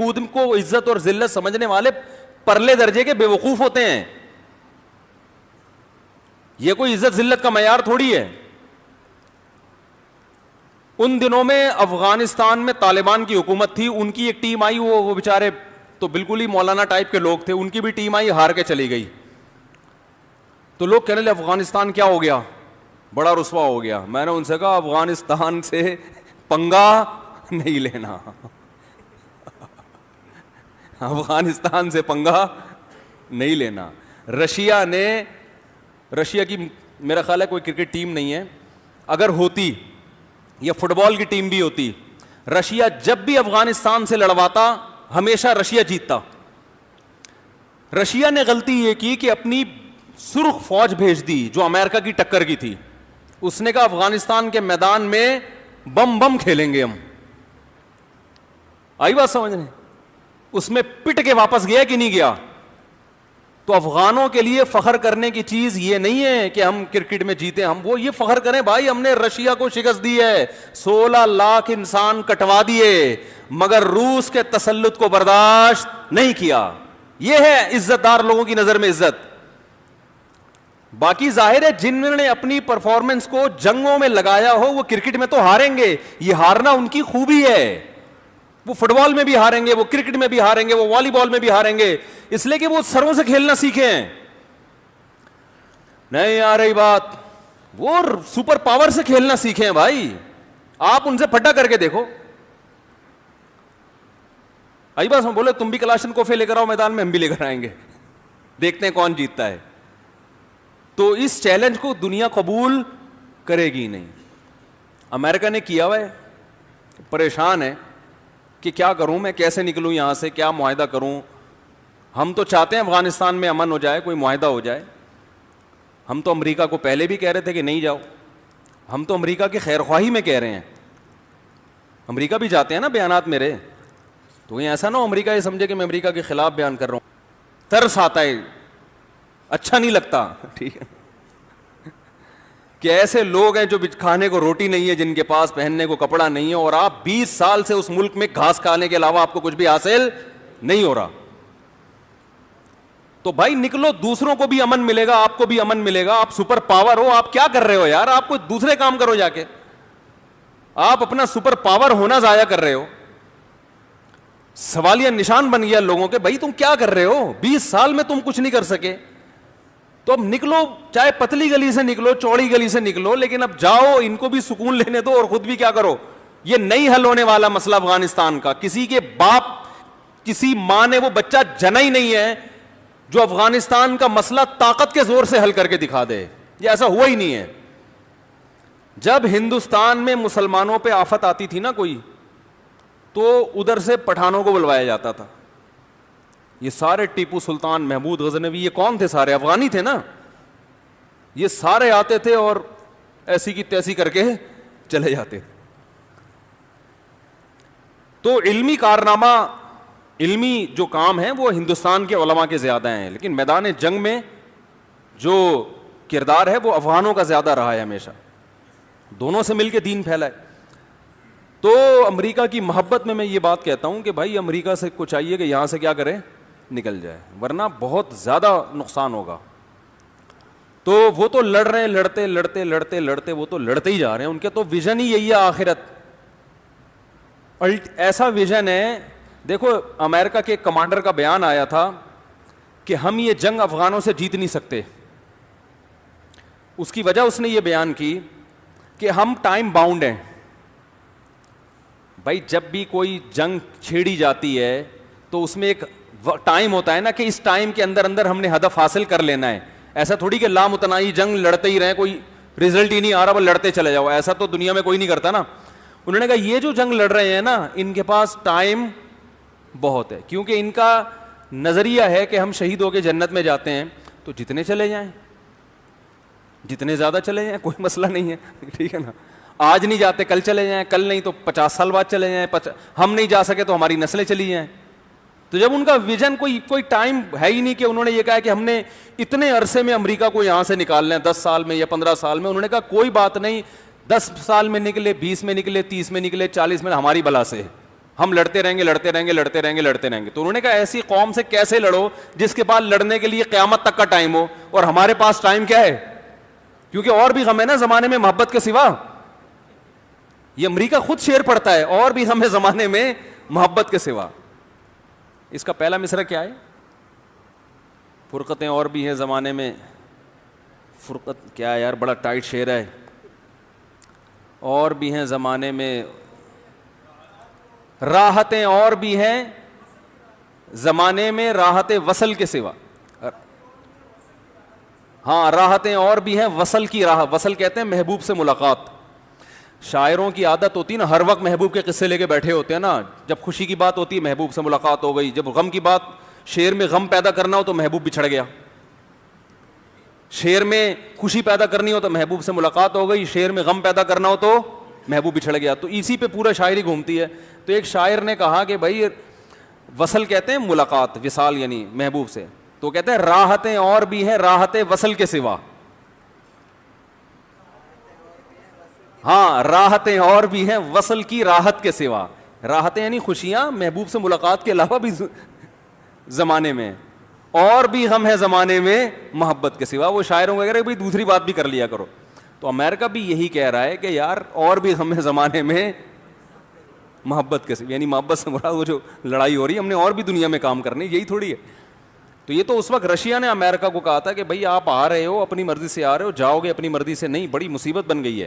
خود کو عزت اور ذلت سمجھنے والے پرلے درجے کے بیوقوف ہوتے ہیں. یہ کوئی عزت ذلت کا معیار تھوڑی ہے. ان دنوں میں افغانستان میں طالبان کی حکومت تھی, ان کی ایک ٹیم آئی, وہ بیچارے تو بالکل ہی مولانا ٹائپ کے لوگ تھے, ان کی بھی ٹیم آئی, ہار کے چلی گئی. تو لوگ کہنے لگے افغانستان کیا ہو گیا, بڑا رسوا ہو گیا. میں نے ان سے کہا افغانستان سے پنگا نہیں لینا, افغانستان سے پنگا نہیں لینا. رشیا کی میرا خیال ہے کوئی کرکٹ ٹیم نہیں ہے, اگر ہوتی یا فٹ بال کی ٹیم بھی ہوتی, رشیا جب بھی افغانستان سے لڑواتا ہمیشہ رشیا جیتتا. رشیا نے غلطی یہ کی کہ اپنی سرخ فوج بھیج دی جو امریکہ کی ٹکر کی تھی. اس نے کہا افغانستان کے میدان میں بم کھیلیں گے ہم. آئی بات سمجھنے؟ اس میں پٹ کے واپس گیا کہ نہیں گیا؟ تو افغانوں کے لیے فخر کرنے کی چیز یہ نہیں ہے کہ ہم کرکٹ میں جیتے, ہم وہ یہ فخر کریں بھائی ہم نے رشیا کو شکست دی ہے, 16 لاکھ انسان کٹوا دیے, مگر روس کے تسلط کو برداشت نہیں کیا. یہ ہے عزت دار لوگوں کی نظر میں عزت. باقی ظاہر ہے جنہوں نے اپنی پرفارمنس کو جنگوں میں لگایا ہو وہ کرکٹ میں تو ہاریں گے, یہ ہارنا ان کی خوبی ہے. وہ فٹ بال میں بھی ہاریں گے, وہ کرکٹ میں بھی ہاریں گے, وہ والی بال میں بھی ہاریں گے, اس لیے کہ وہ سروں سے کھیلنا سیکھے ہیں. نہیں آ رہی بات, وہ سپر پاور سے کھیلنا سیکھے ہیں بھائی. آپ ان سے پھٹا کر کے دیکھو. آئی بات ہم بولے تم بھی کلاشن کوفے لے کر آؤ میدان میں, ہم بھی لے کر آئیں گے, دیکھتے ہیں کون جیتتا ہے. تو اس چیلنج کو دنیا قبول کرے گی نہیں. امریکہ نے کیا ہوا ہے, پریشان ہے کہ کیا کروں میں, کیسے نکلوں یہاں سے, کیا معاہدہ کروں. ہم تو چاہتے ہیں افغانستان میں امن ہو جائے, کوئی معاہدہ ہو جائے. ہم تو امریکہ کو پہلے بھی کہہ رہے تھے کہ نہیں جاؤ, ہم تو امریکہ کی خیر خواہی میں کہہ رہے ہیں. امریکہ بھی جاتے ہیں نا بیانات میرے, تو یہ ایسا نہ ہو امریکہ یہ سمجھے کہ میں امریکہ کے خلاف بیان کر رہا ہوں. ترس آتا ہے, اچھا نہیں لگتا. ٹھیک ہے کہ ایسے لوگ ہیں جو کھانے کو روٹی نہیں ہے, جن کے پاس پہننے کو کپڑا نہیں ہے, اور آپ 20 سال سے اس ملک میں گھاس کھانے کے علاوہ آپ کو کچھ بھی حاصل نہیں ہو رہا. تو بھائی نکلو, دوسروں کو بھی امن ملے گا, آپ کو بھی امن ملے گا. آپ سپر پاور ہو, آپ کیا کر رہے ہو یار, آپ کوئی دوسرے کام کرو جا کے. آپ اپنا سپر پاور ہونا ضائع کر رہے ہو. سوالیہ نشان بن گیا لوگوں کے, بھائی تم کیا کر رہے ہو, 20 سال میں تم کچھ نہیں کر سکے. تو اب نکلو, چاہے پتلی گلی سے نکلو, چوڑی گلی سے نکلو, لیکن اب جاؤ, ان کو بھی سکون لینے دو اور خود بھی کیا کرو. یہ نہیں حل ہونے والا مسئلہ افغانستان کا. کسی کے باپ, کسی ماں نے وہ بچہ جنا ہی نہیں ہے جو افغانستان کا مسئلہ طاقت کے زور سے حل کر کے دکھا دے. یہ ایسا ہوا ہی نہیں ہے. جب ہندوستان میں مسلمانوں پہ آفت آتی تھی نا کوئی, تو ادھر سے پٹھانوں کو بلوایا جاتا تھا. یہ سارے ٹیپو سلطان, محمود غزنوی, یہ کون تھے؟ سارے افغانی تھے نا. یہ سارے آتے تھے اور ایسی کی تیسی کر کے چلے جاتے تھے. تو علمی کارنامہ, علمی جو کام ہیں وہ ہندوستان کے علماء کے زیادہ ہیں, لیکن میدان جنگ میں جو کردار ہے وہ افغانوں کا زیادہ رہا ہے ہمیشہ. دونوں سے مل کے دین پھیلائے. تو امریکہ کی محبت میں یہ بات کہتا ہوں کہ بھائی امریکہ سے کو چاہیے کہ یہاں سے کیا کرے, نکل جائے, ورنہ بہت زیادہ نقصان ہوگا. تو وہ تو لڑ رہے ہیں, لڑتے لڑتے لڑتے لڑتے وہ تو لڑتے ہی جا رہے ہیں. ان کے تو ویژن ہی یہی ہے آخرت. ایسا ویژن ہے, دیکھو امریکہ کے کمانڈر کا بیان آیا تھا کہ ہم یہ جنگ افغانوں سے جیت نہیں سکتے. اس کی وجہ اس نے یہ بیان کی کہ ہم ٹائم باؤنڈ ہیں. بھائی جب بھی کوئی جنگ چھیڑی جاتی ہے تو اس میں ایک ٹائم ہوتا ہے نا کہ اس ٹائم کے اندر اندر ہم نے ہدف حاصل کر لینا ہے. ایسا تھوڑی کہ لامتناہی جنگ لڑتے ہی رہیں, کوئی رزلٹ ہی نہیں آ رہا بس لڑتے چلے جاؤ, ایسا تو دنیا میں کوئی نہیں کرتا نا. انہوں نے کہا یہ جو جنگ لڑ رہے ہیں نا, ان کے پاس ٹائم بہت ہے, کیونکہ ان کا نظریہ ہے کہ ہم شہید ہو کے جنت میں جاتے ہیں, تو جتنے چلے جائیں, جتنے زیادہ چلے جائیں, کوئی مسئلہ نہیں ہے. ٹھیک ہے نا, آج نہیں جاتے کل چلے جائیں, کل نہیں تو 50 سال بعد چلے جائیں, ہم نہیں جا سکے تو ہماری نسلیں چلی جائیں. تو جب ان کا ویژن کوئی ٹائم ہے ہی نہیں کہ انہوں نے یہ کہا کہ ہم نے اتنے عرصے میں امریکہ کو یہاں سے نکالنا ہے, 10 سال میں یا 15 سال میں. انہوں نے کہا کوئی بات نہیں, 10 سال میں نکلے, 20 میں نکلے, 30 میں نکلے, 40 میں, ہماری بلا سے, ہم لڑتے رہیں گے لڑتے رہیں گے لڑتے رہیں گے لڑتے رہیں گے. تو انہوں نے کہا ایسی قوم سے کیسے لڑو جس کے پاس لڑنے کے لیے قیامت تک کا ٹائم ہو, اور ہمارے پاس ٹائم کیا ہے, کیونکہ اور بھی غم ہے نا زمانے میں محبت کے سوا. یہ امریکہ خود شعر پڑھتا ہے, اور بھی غم ہے زمانے میں محبت کے سوا. اس کا پہلا مصرع کیا ہے, فرقتیں اور بھی ہیں زمانے میں, فرقت کیا ہے یار, بڑا ٹائٹ شعر ہے. اور بھی ہیں زمانے میں, راحتیں اور بھی ہیں زمانے میں راحت وصل کے سوا. ہاں راحتیں اور بھی ہیں وصل کی راہ, وصل کہتے ہیں محبوب سے ملاقات. شاعروں کی عادت ہوتی ہے نا, ہر وقت محبوب کے قصے لے کے بیٹھے ہوتے ہیں نا. جب خوشی کی بات ہوتی ہے محبوب سے ملاقات ہو گئی, جب غم کی بات, شعر میں غم پیدا کرنا ہو تو محبوب بچھڑ گیا, شعر میں خوشی پیدا کرنی ہو تو محبوب سے ملاقات ہو گئی, شعر میں غم پیدا کرنا ہو تو محبوب بچھڑ گیا. تو اسی پہ پورا شاعری گھومتی ہے. تو ایک شاعر نے کہا کہ بھائی وصل کہتے ہیں ملاقات, وصال یعنی محبوب سے, تو کہتے ہیں راحتیں اور بھی ہیں راحت وصل کے سوا. ہاں راحتیں اور بھی ہیں وصل کی راحت کے سوا. راحتیں یعنی خوشیاں محبوب سے ملاقات کے علاوہ بھی زمانے میں, اور بھی غم ہے زمانے میں محبت کے سوا. وہ شاعروں کو کہہ رہے بھائی دوسری بات بھی کر لیا کرو. تو امریکہ بھی یہی کہہ رہا ہے کہ یار اور بھی غم ہے زمانے میں محبت کے سوا, یعنی محبت سے مراد وہ جو لڑائی ہو رہی ہے ہم نے اور بھی دنیا میں کام کرنے, یہی تھوڑی ہے. تو یہ تو اس وقت رشیا نے امریکہ کو کہا تھا کہ بھائی آپ آ رہے ہو اپنی مرضی سے آ رہے ہو, جاؤ گے اپنی مرضی سے نہیں, بڑی مصیبت بن گئی ہے.